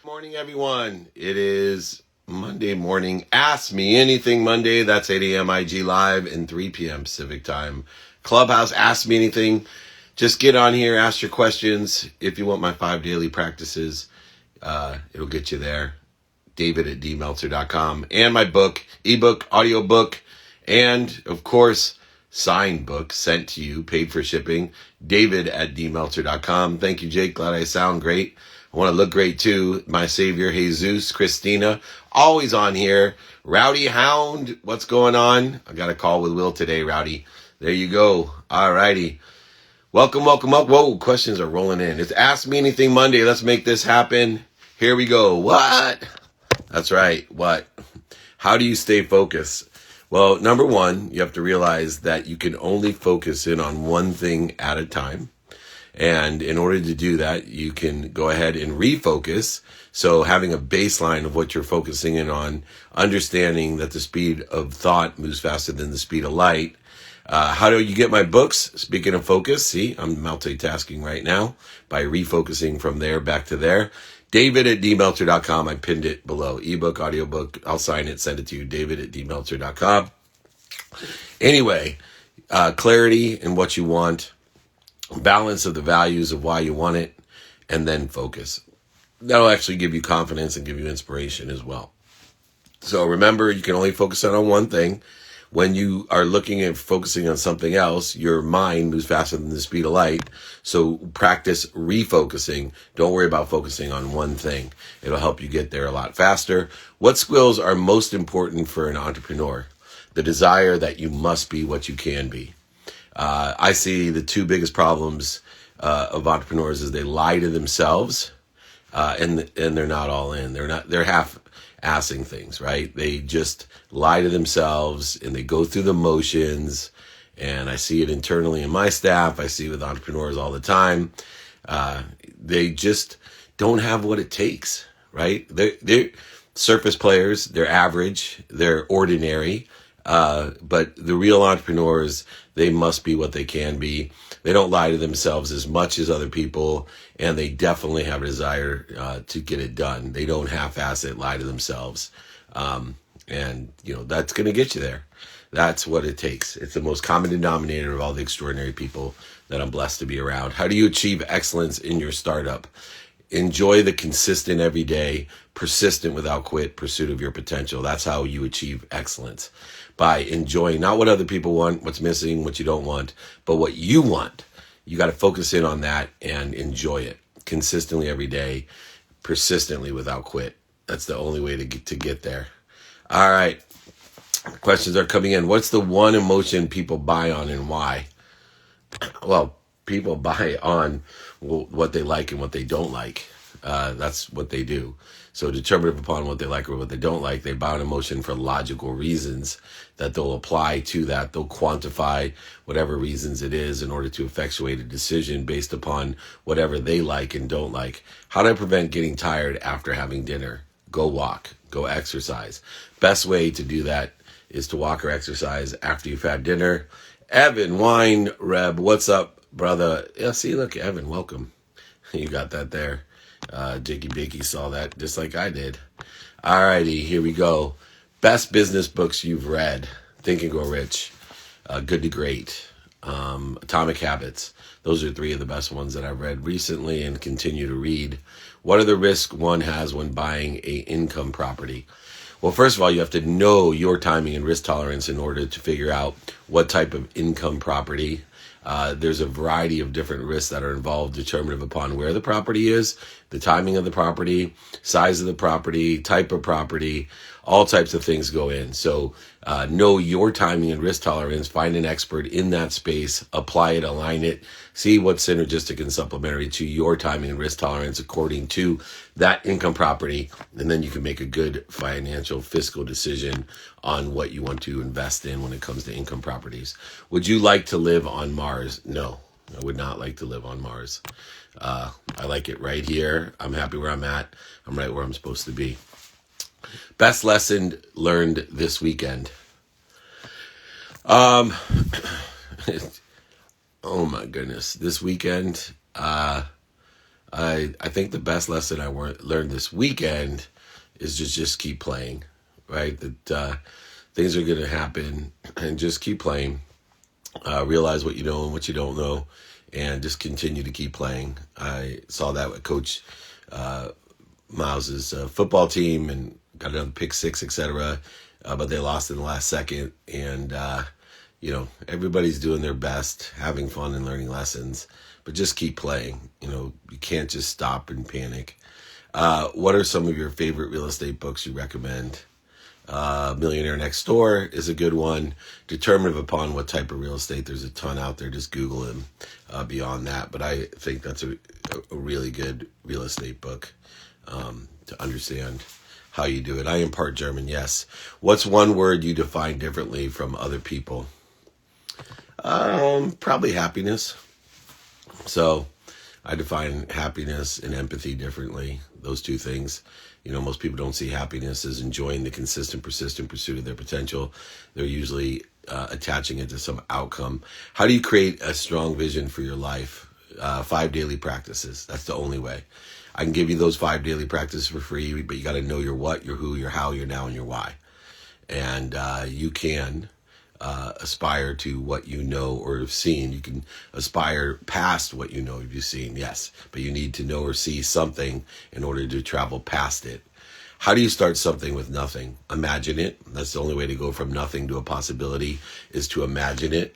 Morning, everyone. It is Monday morning. Ask Me Anything Monday. That's 8 a.m. IG Live and 3 p.m. Pacific Time. Clubhouse, Ask Me Anything. Just get on here, ask your questions. If you want my 5 daily practices, it'll get you there. David@dmeltzer.com. And my book, ebook, audiobook, and of course, signed book sent to you, paid for shipping. David@dmeltzer.com. Thank you, Jake. Glad I sound great. I want to look great too. My savior, Jesus, Christina, always on here. Rowdy Hound, what's going on? I got a call with Will today, Rowdy. There you go. All righty. Welcome up. Whoa, questions are rolling in. It's Ask Me Anything Monday. Let's make this happen. Here we go. What? That's right. What? How do you stay focused? Well, number one, you have to realize that you can only focus in on one thing at a time. And in order to do that, you can go ahead and refocus. So having a baseline of what you're focusing in on, understanding that the speed of thought moves faster than the speed of light. How do you get my books? Speaking of focus, see, I'm multitasking right now by refocusing from there back to there. David@dmeltzer.com. I pinned it below. Ebook, audiobook. I'll sign it, send it to you. David@dmeltzer.com. Anyway, clarity in what you want, balance of the values of why you want it, and then focus. That'll actually give you confidence and give you inspiration as well. So remember, you can only focus on one thing. When you are looking at focusing on something else, your mind moves faster than the speed of light. So practice refocusing. Don't worry about focusing on one thing. It'll help you get there a lot faster. What skills are most important for an entrepreneur? The desire that you must be what you can be. I see the two biggest problems of entrepreneurs is they lie to themselves, and they're not all in. They're half-assing things, right? They just lie to themselves and they go through the motions. And I see it internally in my staff. I see it with entrepreneurs all the time. They just don't have what it takes, right? They're surface players. They're average. They're ordinary. But the real entrepreneurs, they must be what they can be. They don't lie to themselves as much as other people, and they definitely have a desire to get it done. They don't half-ass it, lie to themselves. And, that's going to get you there. That's what it takes. It's the most common denominator of all the extraordinary people that I'm blessed to be around. How do you achieve excellence in your startup? Enjoy the consistent everyday, persistent without quit pursuit of your potential. That's how you achieve excellence. By enjoying not what other people want, what's missing, what you don't want, but what you want. You got to focus in on that and enjoy it consistently every day, persistently without quit. That's the only way to get there. All right. Questions are coming in. What's the one emotion people buy on and why? Well, people buy on what they like and what they don't like. That's what they do. So determinative upon what they like or what they don't like, they buy an emotion for logical reasons that they'll apply to that. They'll quantify whatever reasons it is in order to effectuate a decision based upon whatever they like and don't like. How do I prevent getting tired after having dinner? Go walk, go exercise. Best way to do that is to walk or exercise after you've had dinner. Evan Wine Reb, what's up, brother? Yeah, see, look, Evan, welcome. You got that there. Jakey Bakey saw that just like I did. Alrighty, here we go. Best business books you've read. Think and Grow Rich. Good to Great. Atomic Habits. Those are 3 of the best ones that I've read recently and continue to read. What are the risks one has when buying a income property? Well, first of all, you have to know your timing and risk tolerance in order to figure out what type of income property. There's a variety of different risks that are involved, determinative upon where the property is, the timing of the property, size of the property, type of property, all types of things go in. So know your timing and risk tolerance, find an expert in that space, apply it, align it, see what's synergistic and supplementary to your timing and risk tolerance according to that income property. And then you can make a good financial fiscal decision on what you want to invest in when it comes to income properties. Would you like to live on Mars? No, I would not like to live on Mars. I like it right here. I'm happy where I'm at. I'm right where I'm supposed to be. Best lesson learned this weekend. Oh my goodness. This weekend, I think the best lesson I learned this weekend is just keep playing, right? That things are going to happen, and just keep playing. Realize what you know and what you don't know, and just continue to keep playing. I saw that with Coach Miles's football team and got another pick six, etc. But they lost in the last second, and everybody's doing their best, having fun and learning lessons, but just keep playing. You can't just stop and panic. What are some of your favorite real estate books you recommend? Millionaire Next Door is a good one. Determinative Upon What Type of Real Estate. There's a ton out there. Just Google them beyond that. But I think that's a really good real estate book to understand how you do it. I am part German, yes. What's one word you define differently from other people? Probably happiness. So I define happiness and empathy differently. Those two things. Most people don't see happiness as enjoying the consistent, persistent pursuit of their potential. They're usually attaching it to some outcome. How do you create a strong vision for your life? 5 daily practices. That's the only way. I can give you those 5 daily practices for free, but you got to know your what, your who, your how, your now, and your why. And you can aspire to what you know or have seen. You can aspire past what you know or you've seen, yes, but you need to know or see something in order to travel past it. How do you start something with nothing? Imagine it. That's the only way to go from nothing to a possibility, is to imagine it.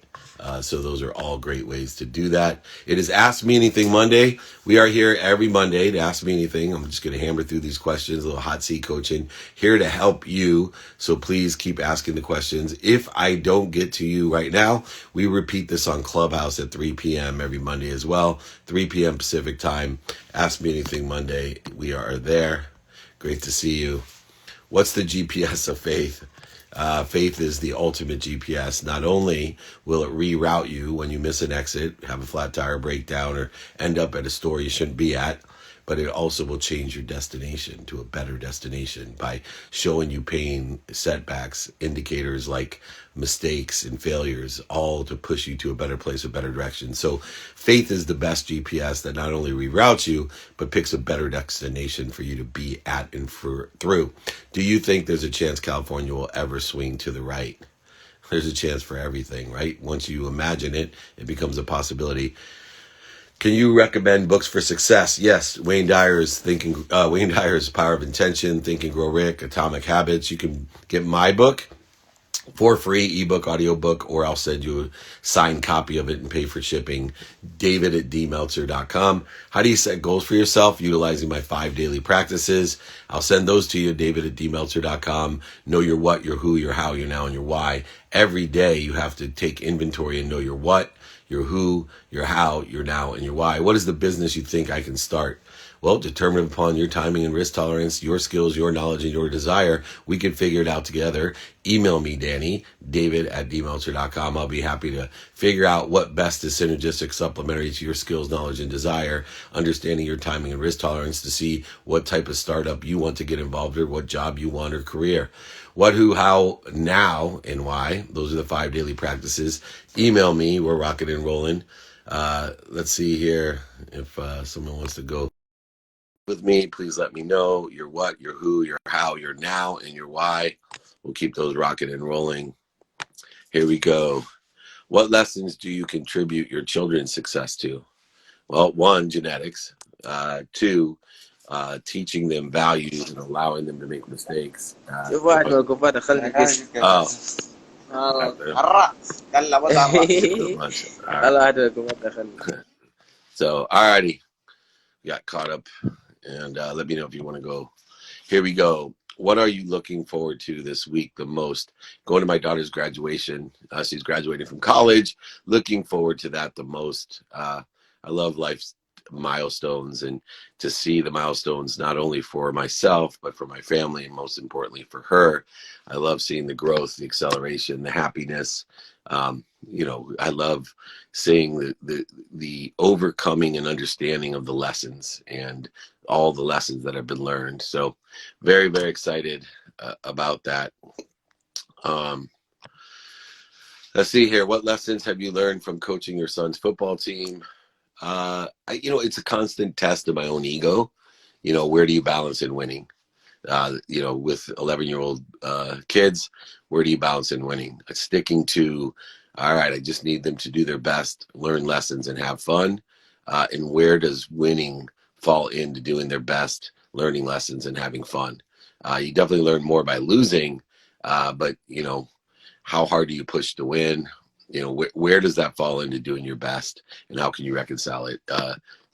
So those are all great ways to do that. It is Ask Me Anything Monday. We are here every Monday to Ask Me Anything. I'm just going to hammer through these questions, a little hot seat coaching, here to help you. So please keep asking the questions. If I don't get to you right now, we repeat this on Clubhouse at 3 p.m. every Monday as well. 3 p.m. Pacific time. Ask Me Anything Monday. We are there. Great to see you. What's the GPS of faith? Faith is the ultimate GPS. Not only will it reroute you when you miss an exit, have a flat tire breakdown, or end up at a store you shouldn't be at, but it also will change your destination to a better destination by showing you pain, setbacks, indicators like mistakes and failures, all to push you to a better place, a better direction. So faith is the best GPS that not only reroutes you, but picks a better destination for you to be at and through. Do you think there's a chance California will ever swing to the right? There's a chance for everything, right? Once you imagine it, it becomes a possibility. Can you recommend books for success? Yes, Wayne Dyer's Power of Intention, Think and Grow Rich, Atomic Habits. You can get my book for free, ebook, audiobook, or I'll send you a signed copy of it and pay for shipping. David@dmeltzer.com. How do you set goals for yourself? Utilizing my 5 daily practices. I'll send those to you, David@dmeltzer.com. Know your what, your who, your how, your now, and your why. Every day you have to take inventory and know your what, your who, your how, your now, and your why. What is the business you think I can start? Well, determined upon your timing and risk tolerance, your skills, your knowledge, and your desire, we can figure it out together. Email me, Danny, David@dmeltzer.com. I'll be happy to figure out what best is synergistic, supplementary to your skills, knowledge, and desire, understanding your timing and risk tolerance to see what type of startup you want to get involved in, what job you want or career. What, who, how, now, and why. Those are the 5 daily practices. Email me. We're rocking and rolling. Let's see here if someone wants to go with me. Please let me know your what, your who, your how, your now, and your why. We'll keep those rocking and rolling. Here we go. What lessons do you contribute your children's success to? Well, 1, genetics. 2, teaching them values and allowing them to make mistakes. So, alrighty, got caught up, and let me know if you want to go. Here we go. What are you looking forward to this week the most? Going to my daughter's graduation. She's graduating from college. Looking forward to that the most. I love life's milestones, and to see the milestones not only for myself but for my family, and most importantly for her. I love seeing the growth, the acceleration, the happiness. I love seeing the overcoming and understanding of the lessons and all the lessons that have been learned. So very, very excited about that. Let's see here. What lessons have you learned from coaching your son's football team? It's a constant test of my own ego. Where do you balance in winning? With 11-year-old kids, where do you balance in winning? Sticking to, all right, I just need them to do their best, learn lessons, and have fun. And where does winning fall into doing their best, learning lessons, and having fun? You definitely learn more by losing, but how hard do you push to win? Where does that fall into doing your best, and how can you reconcile it?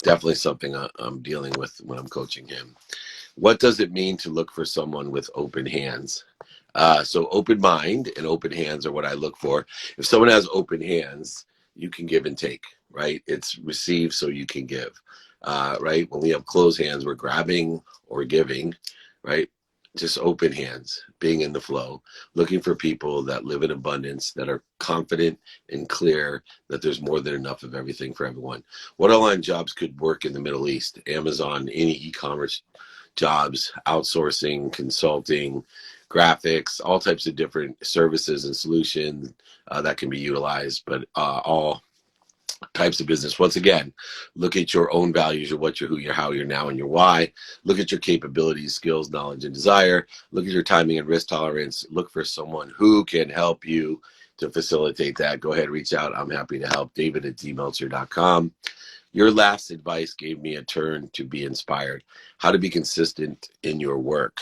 Definitely something I'm dealing with when I'm coaching him. What does it mean to look for someone with open hands? So open mind and open hands are what I look for. If someone has open hands, you can give and take, right? It's receive so you can give, right? When we have closed hands, we're grabbing or giving, right? Just open hands, being in the flow, looking for people that live in abundance, that are confident and clear that there's more than enough of everything for everyone. What online jobs could work in the Middle East? Amazon, any e-commerce jobs, outsourcing, consulting, graphics, all types of different services and solutions that can be utilized, but all types of business. Once again, look at your own values, your what, your who, your how, your now, and your why. Look at your capabilities, skills, knowledge, and desire. Look at your timing and risk tolerance. Look for someone who can help you to facilitate that. Go ahead, reach out. I'm happy to help. David at dmeltzer.com. Your last advice gave me a turn to be inspired. How to be consistent in your work.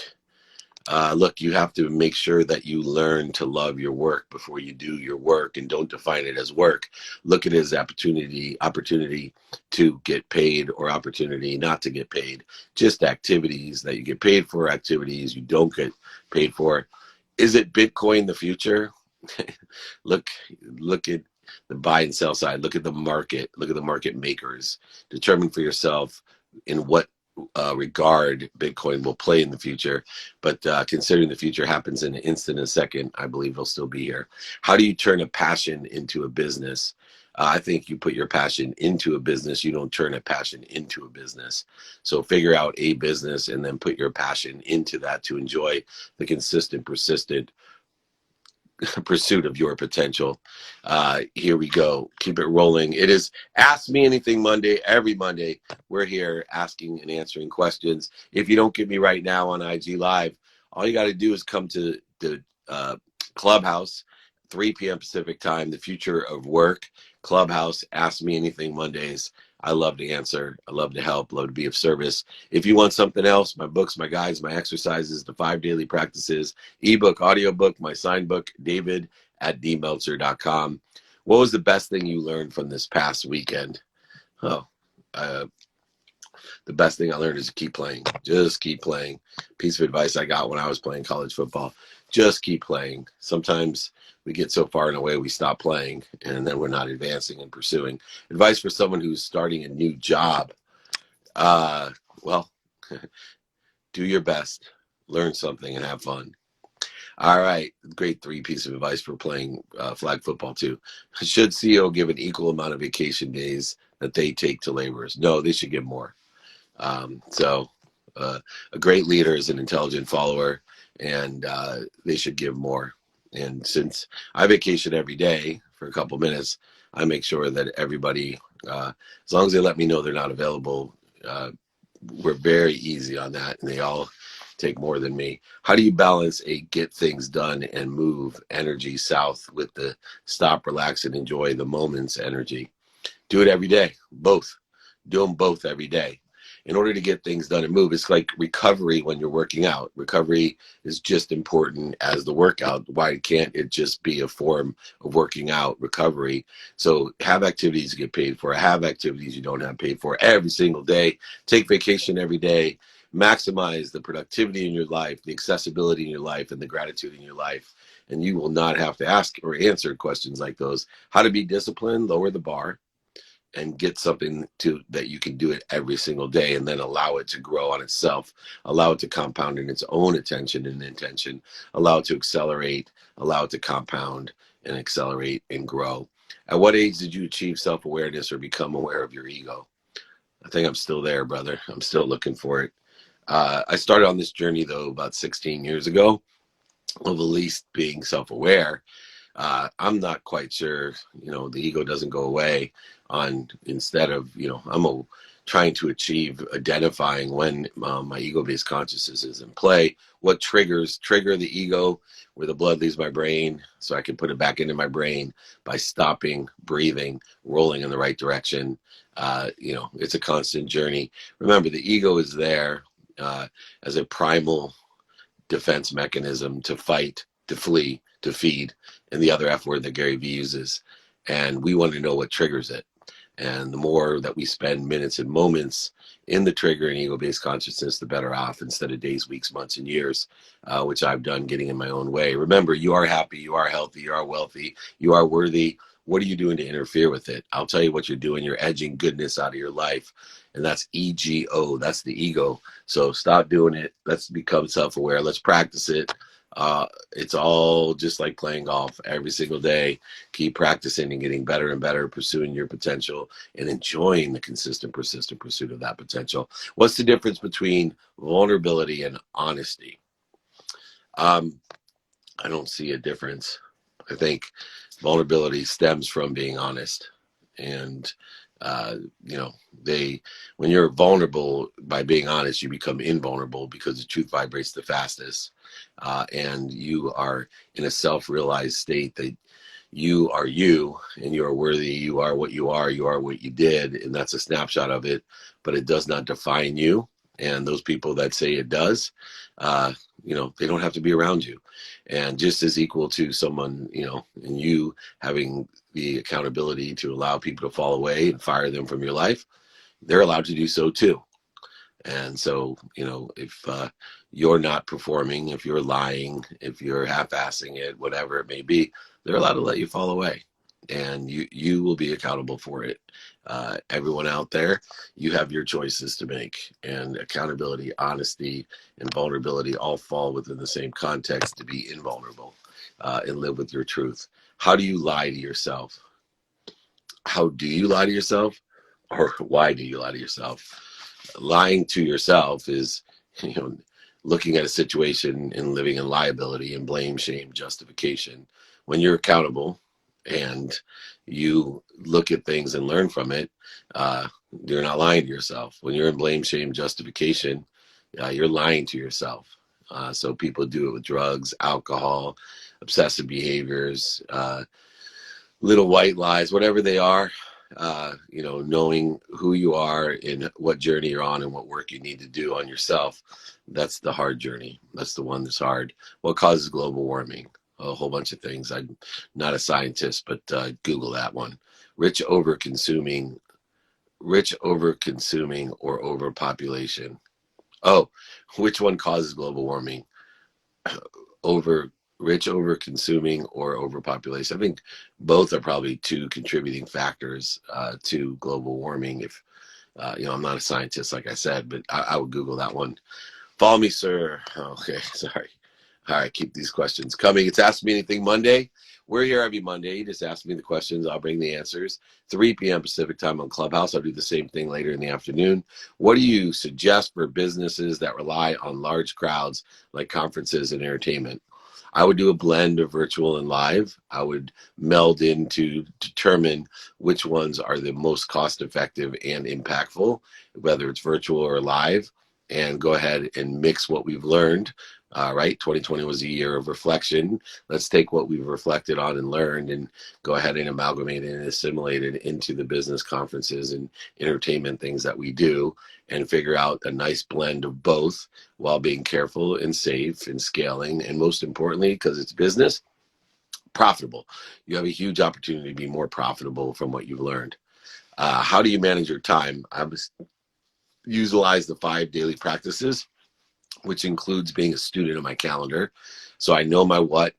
Look, you have to make sure that you learn to love your work before you do your work, and don't define it as work. Look at it as opportunity to get paid, or opportunity not to get paid. Just activities that you get paid for, activities you don't get paid for. Is it Bitcoin the future? look at the buy and sell side. Look at the market. Look at the market makers. Determine for yourself in what regard Bitcoin will play in the future. But considering the future happens in an instant, a second, I believe it'll still be here. How do you turn a passion into a business? I think you put your passion into a business. You don't turn a passion into a business. So figure out a business and then put your passion into that to enjoy the consistent, persistent pursuit of your potential. Here we go. Keep it rolling. It is Ask Me Anything Monday. Every Monday, we're here asking and answering questions. If you don't get me right now on IG Live, all you got to do is come to the Clubhouse, 3 p.m. Pacific time, the future of work. Clubhouse, Ask Me Anything Mondays. I love to answer. I love to help. Love to be of service. If you want something else, my books, my guides, my exercises, the 5 daily practices, ebook, audiobook, my signed book, David at dmeltzer.com. What was the best thing you learned from this past weekend? Oh, the best thing I learned is to keep playing. Just keep playing. Piece of advice I got when I was playing college football. Just keep playing. Sometimes we get so far in a way we stop playing, and then we're not advancing and pursuing. Advice for someone who's starting a new job. Well, do your best, learn something, and have fun. All right, great 3 piece of advice for playing flag football too. Should CEO give an equal amount of vacation days that they take to laborers? No, they should give more. A great leader is an intelligent follower, and they should give more. And since I vacation every day for a couple minutes, I make sure that everybody, as long as they let me know they're not available, we're very easy on that, and they all take more than me. How do you balance a get things done and move energy south with the stop, relax, and enjoy the moments energy? Do it every day, both. Do them both every day. In order to get things done and move, it's like recovery when you're working out. Recovery is just important as the workout. Why can't it just be a form of working out, recovery? So have activities you get paid for. Have activities you don't have paid for every single day. Take vacation every day. Maximize the productivity in your life, the accessibility in your life, and the gratitude in your life. And you will not have to ask or answer questions like those. How to be disciplined, lower the bar, and get something to that you can do it every single day, and then allow it to grow on itself, allow it to compound in its own attention and intention, allow it to accelerate, allow it to compound and accelerate and grow. At what age did you achieve self-awareness or become aware of your ego? I think I'm still there, brother. I'm still looking for it. I started on this journey though about 16 years ago of at least being self-aware. I'm not quite sure, the ego doesn't go away on instead of, trying to achieve identifying when my ego-based consciousness is in play, what trigger the ego where the blood leaves my brain so I can put it back into my brain by stopping, breathing, rolling in the right direction. It's a constant journey. Remember, the ego is there as a primal defense mechanism to fight, to flee, to feed, and the other F word that Gary Vee uses. And we want to know what triggers it. And the more that we spend minutes and moments in the trigger and ego-based consciousness, the better off, instead of days, weeks, months, and years, which I've done getting in my own way. Remember, you are happy, you are healthy, you are wealthy, you are worthy. What are you doing to interfere with it? I'll tell you what you're doing. You're edging goodness out of your life. And that's EGO. That's the ego. So stop doing it. Let's become self-aware. Let's practice it. It's all just like playing golf every single day. Keep practicing and getting better and better, pursuing your potential and enjoying the consistent, persistent pursuit of that potential. What's the difference between vulnerability and honesty? I don't see a difference. I think vulnerability stems from being honest. And, when you're vulnerable by being honest, you become invulnerable because the truth vibrates the fastest. And you are in a self-realized state that you are you and you are worthy. You are what you are what you did. And that's a snapshot of it, but it does not define you. And those people that say it does, they don't have to be around you. And just as equal to someone, and you having the accountability to allow people to fall away and fire them from your life, they're allowed to do so too. And so, if you're not performing, if you're lying, if you're half-assing it, whatever it may be, they're allowed to let you fall away. And you will be accountable for it. Everyone out there, you have your choices to make. And accountability, honesty, and vulnerability all fall within the same context to be invulnerable and live with your truth. How do you lie to yourself? How do you lie to yourself? Or why do you lie to yourself? Lying to yourself is, looking at a situation and living in liability and blame, shame, justification. When you're accountable and you look at things and learn from it, you're not lying to yourself. When you're in blame, shame, justification, you're lying to yourself. So people do it with drugs, alcohol, obsessive behaviors, little white lies, whatever they are. Knowing who you are and what journey you're on and what work you need to do on yourself. That's the hard journey. That's the one that's hard. What causes global warming? A whole bunch of things. I'm not a scientist, but Google that one. Rich over consuming or overpopulation. Oh, which one causes global warming? Rich over consuming or overpopulation. I think both are probably two contributing factors to global warming. If I'm not a scientist, like I said, but I would Google that one. Follow me, sir. Okay, sorry. All right, keep these questions coming. It's Ask Me Anything Monday. We're here every Monday. You just ask me the questions. I'll bring the answers. 3 p.m. Pacific time on Clubhouse. I'll do the same thing later in the afternoon. What do you suggest for businesses that rely on large crowds like conferences and entertainment? I would do a blend of virtual and live. I would meld in to determine which ones are the most cost effective and impactful, whether it's virtual or live, and go ahead and mix what we've learned. Right? 2020 was a year of reflection. Let's take what we've reflected on and learned and go ahead and amalgamate it and assimilate it into the business conferences and entertainment things that we do and figure out a nice blend of both while being careful and safe and scaling. And most importantly, because it's business, profitable. You have a huge opportunity to be more profitable from what you've learned. How do you manage your time? I utilize the 5 daily practices, which includes being a student of my calendar. So I know my what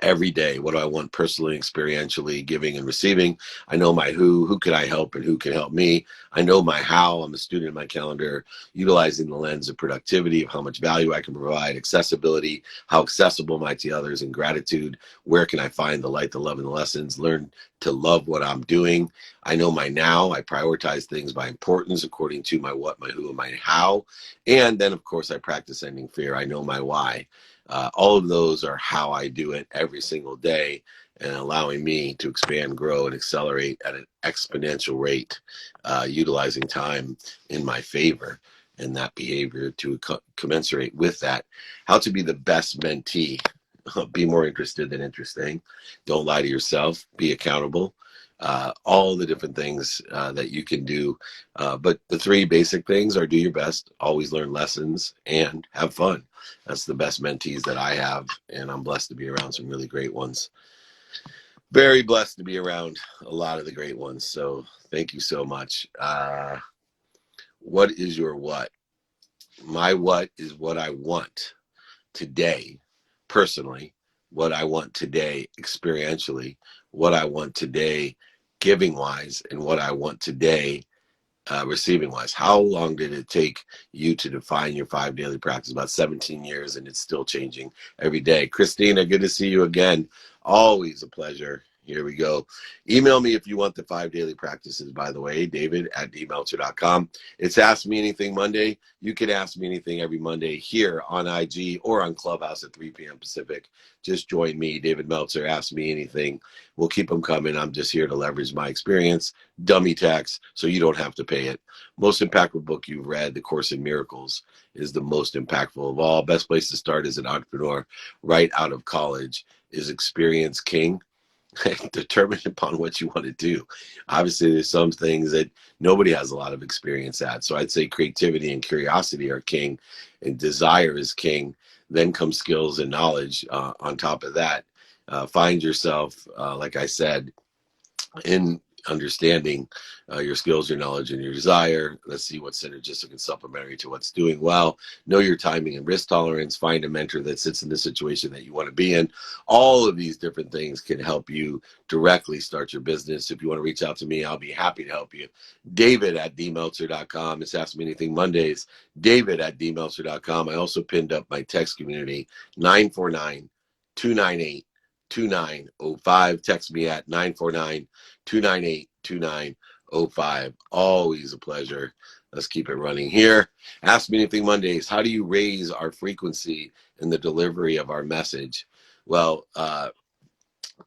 every day. What do I want personally, experientially, giving and receiving? I know my who can I help and who can help me? I know my how. I'm a student of my calendar, utilizing the lens of productivity, of how much value I can provide, accessibility, how accessible am I to others, and gratitude. Where can I find the light, the love, and the lessons? Learn to love what I'm doing. I know my now. I prioritize things by importance according to my what, my who, and my how. And then, of course, I practice ending fear. I know my why. All of those are how I do it every single day. and allowing me to expand, grow, and accelerate at an exponential rate, utilizing time in my favor and that behavior to commensurate with that. How to be the best mentee. Be more interested than interesting. Don't lie to yourself. Be accountable. All the different things that you can do. But the three basic things are: do your best, always learn lessons, and have fun. That's the best mentees that I have, and I'm blessed to be around some really great ones. Very blessed to be around a lot of the great ones. So thank you so much. What is your what? My what is what I want today, personally, what I want today, experientially, what I want today, giving wise, and what I want today, receiving wise. How long did it take you to define your 5 daily practice? About 17 years, and it's still changing every day. Christina, good to see you again. Always a pleasure. Here we go. Email me if you want the 5 daily practices, by the way, david@dmeltzer.com. It's Ask Me Anything Monday. You can ask me anything every Monday here on IG or on Clubhouse at 3 p.m. Pacific. Just join me, David Meltzer. Ask me anything. We'll keep them coming. I'm just here to leverage my experience, dummy tax, so you don't have to pay it. Most impactful book you've read, The Course in Miracles, is the most impactful of all. Best place to start as an entrepreneur right out of college is Experience King. Determined upon what you want to do. Obviously, there's some things that nobody has a lot of experience at. So I'd say creativity and curiosity are king, and desire is king. Then comes skills and knowledge on top of that. Find yourself, like I said, in understanding your skills, your knowledge, and your desire. Let's see what's synergistic and supplementary to what's doing well. Know your timing and risk tolerance. Find a mentor that sits in the situation that you want to be in. All of these different things can help you directly start your business. If you want to reach out to me, I'll be happy to help you. David@dmeltzer.com. It's Ask Me Anything Mondays. David@dmeltzer.com. I also pinned up my text community, 949-298-2905. Text me at 949-298-2905. Always a pleasure. Let's keep it running here. Ask Me Anything Mondays. How do you raise our frequency in the delivery of our message? Well,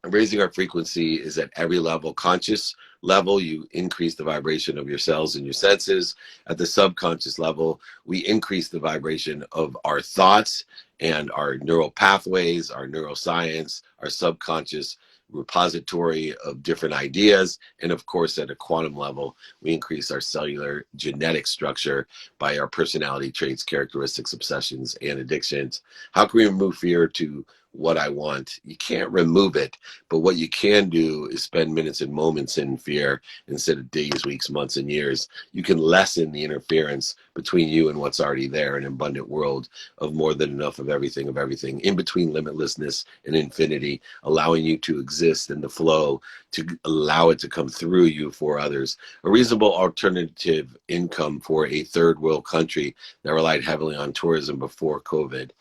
raising our frequency is at every level. Conscious level, you increase the vibration of your cells and your senses. At the subconscious level, we increase the vibration of our thoughts and our neural pathways, our neuroscience, our subconscious repository of different ideas. And of course, at a quantum level, we increase our cellular genetic structure by our personality traits, characteristics, obsessions, and addictions. How can we remove fear to what I want? You can't remove it, but what you can do is spend minutes and moments in fear instead of days, weeks, months, and years. You can lessen the interference between you and what's already there, an abundant world of more than enough of everything, in between limitlessness and infinity, allowing you to exist in the flow, to allow it to come through you for others. A reasonable alternative income for a third world country that relied heavily on tourism before COVID.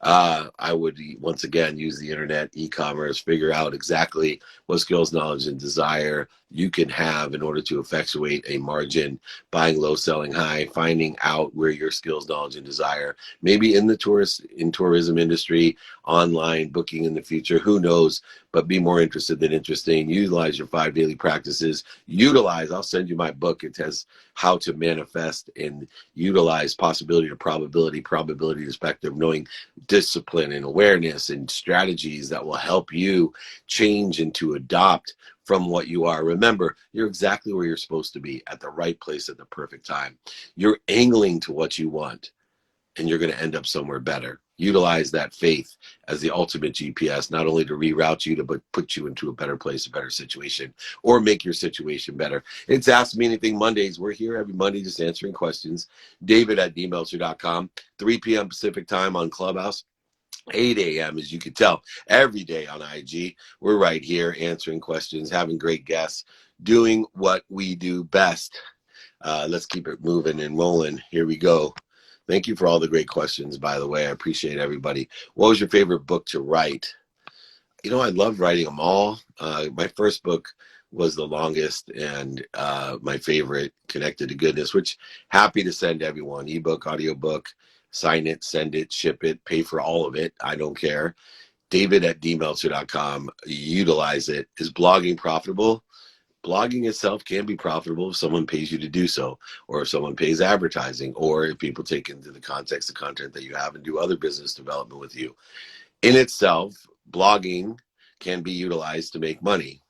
I would once again use the internet, e-commerce, figure out exactly what skills, knowledge, and desire you can have in order to effectuate a margin, buying low, selling high, finding out where your skills, knowledge, and desire, maybe in the tourism industry, online booking in the future, who knows, but be more interested than interesting. Utilize your 5 daily practices. I'll send you my book. It has how to manifest and utilize possibility to probability to spectrum, knowing discipline and awareness and strategies that will help you change and to adopt from what you are. Remember, you're exactly where you're supposed to be, at the right place at the perfect time. You're angling to what you want, and you're going to end up somewhere better. Utilize that faith as the ultimate GPS, not only to reroute you, but put you into a better place, a better situation, or make your situation better. It's Ask Me Anything Mondays. We're here every Monday just answering questions. David@dmeltzer.com, 3 p.m. Pacific time on Clubhouse. 8 a.m. as you can tell, every day on IG. We're right here answering questions, having great guests, doing what we do best. Let's keep it moving and rolling. Here we go. Thank you for all the great questions, by the way. I appreciate everybody. What was your favorite book to write? You know, I love writing them all. My first book was the longest and my favorite, Connected to Goodness, which happy to send everyone. Ebook, audiobook, sign it, send it, ship it, pay for all of it. I don't care. David@dmeltzer.com. Utilize it. Is blogging profitable? Blogging itself can be profitable if someone pays you to do so, or if someone pays advertising, or if people take into the context the content that you have and do other business development with you. In itself, blogging can be utilized to make money.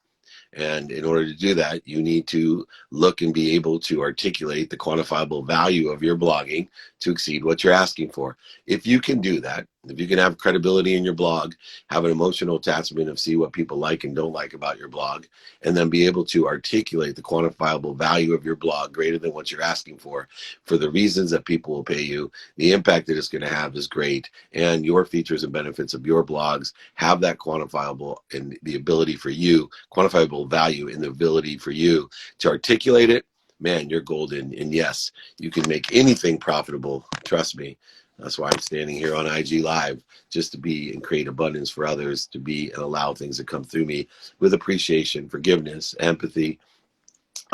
And in order to do that, you need to look and be able to articulate the quantifiable value of your blogging to exceed what you're asking for. If you can do that, if you can have credibility in your blog, have an emotional attachment of see what people like and don't like about your blog, and then be able to articulate the quantifiable value of your blog greater than what you're asking for the reasons that people will pay you, the impact that it's going to have is great, and your features and benefits of your blogs have that quantifiable and the ability for you, quantifiable value and the ability for you to articulate it, man, you're golden. And yes, you can make anything profitable. Trust me. That's why I'm standing here on IG Live, just to be and create abundance for others, to be and allow things to come through me with appreciation, forgiveness, empathy,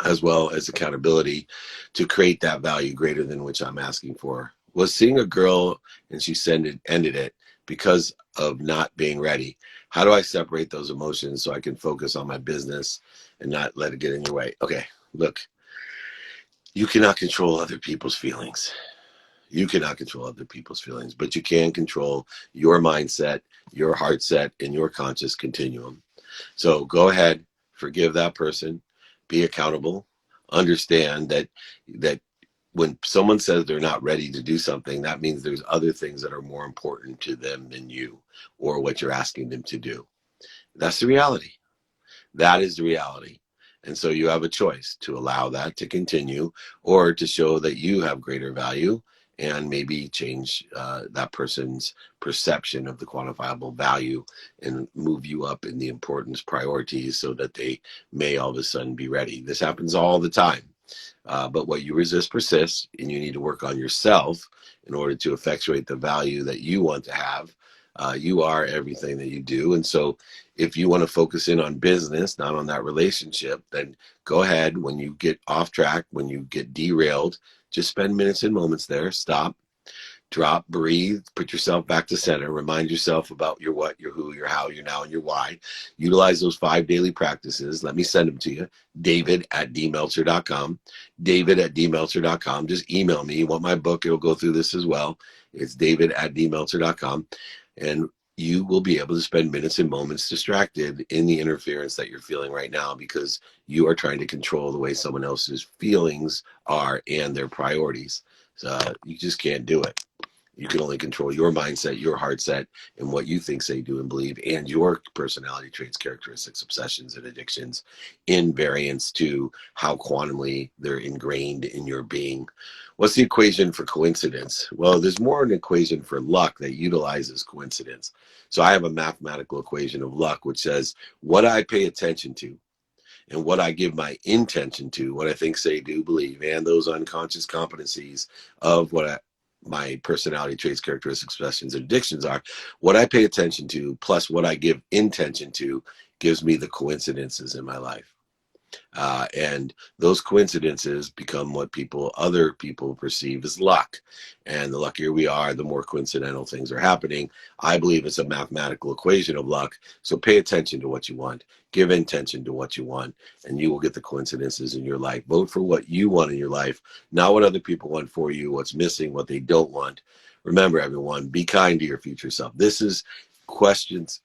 as well as accountability to create that value greater than which I'm asking for. Was seeing a girl and she ended it because of not being ready. How do I separate those emotions so I can focus on my business and not let it get in your way? Okay, look, you cannot control other people's feelings. You cannot control other people's feelings, but you can control your mindset, your heart set, and your conscious continuum. So go ahead, forgive that person, be accountable, understand that when someone says they're not ready to do something, that means there's other things that are more important to them than you or what you're asking them to do. That's the reality. That is the reality. And so you have a choice to allow that to continue or to show that you have greater value and maybe change that person's perception of the quantifiable value and move you up in the importance priorities so that they may all of a sudden be ready. This happens all the time. But what you resist persists, and you need to work on yourself in order to effectuate the value that you want to have. You are everything that you do. And so if you want to focus in on business, not on that relationship, then go ahead. When you get off track, when you get derailed, just spend minutes and moments there. Stop, drop, breathe, put yourself back to center. Remind yourself about your what, your who, your how, your now, and your why. Utilize those 5 daily practices. Let me send them to you. David@dmeltzer.com. David@dmeltzer.com. Just email me. You want my book? It'll go through this as well. It's David@dmeltzer.com. And you will be able to spend minutes and moments distracted in the interference that you're feeling right now because you are trying to control the way someone else's feelings are and their priorities. So you just can't do it. You can only control your mindset, your heart set, and what you think, say, do, and believe, and your personality traits, characteristics, obsessions, and addictions in variance to how quantumly they're ingrained in your being. What's the equation for coincidence? Well, there's more an equation for luck that utilizes coincidence. So I have a mathematical equation of luck, which says what I pay attention to and what I give my intention to, what I think, say, do, believe, and those unconscious competencies of my personality traits, characteristics, obsessions, and addictions are, what I pay attention to plus what I give intention to gives me the coincidences in my life. And those coincidences become what other people perceive as luck. And the luckier we are, the more coincidental things are happening. I believe it's a mathematical equation of luck. So pay attention to what you want, give intention to what you want, and you will get the coincidences in your life. Vote for what you want in your life, not what other people want for you, what's missing, what they don't want. Remember, everyone, be kind to your future self. This is Questions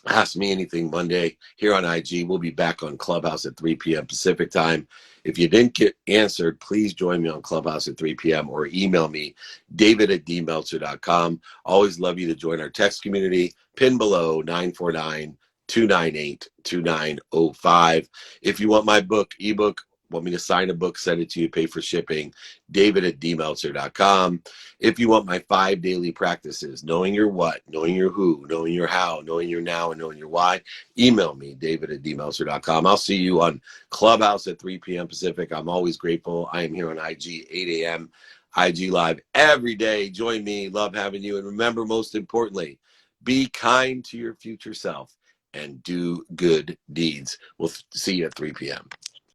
Ask Me Anything Monday here on IG. We'll be back on Clubhouse at 3 p.m. Pacific time. If you didn't get answered, please join me on Clubhouse at 3 p.m. or email me, david@dmeltzer.com. Always love you to join our text community. Pin below 949-298-2905. If you want my book, ebook, want me to sign a book, send it to you, pay for shipping, david@dmeltzer.com. If you want my 5 daily practices, knowing your what, knowing your who, knowing your how, knowing your now, and knowing your why, email me, david@dmeltzer.com. I'll see you on Clubhouse at 3 p.m. Pacific. I'm always grateful. I am here on IG, 8 a.m., IG Live every day. Join me. Love having you. And remember, most importantly, be kind to your future self and do good deeds. We'll see you at 3 p.m.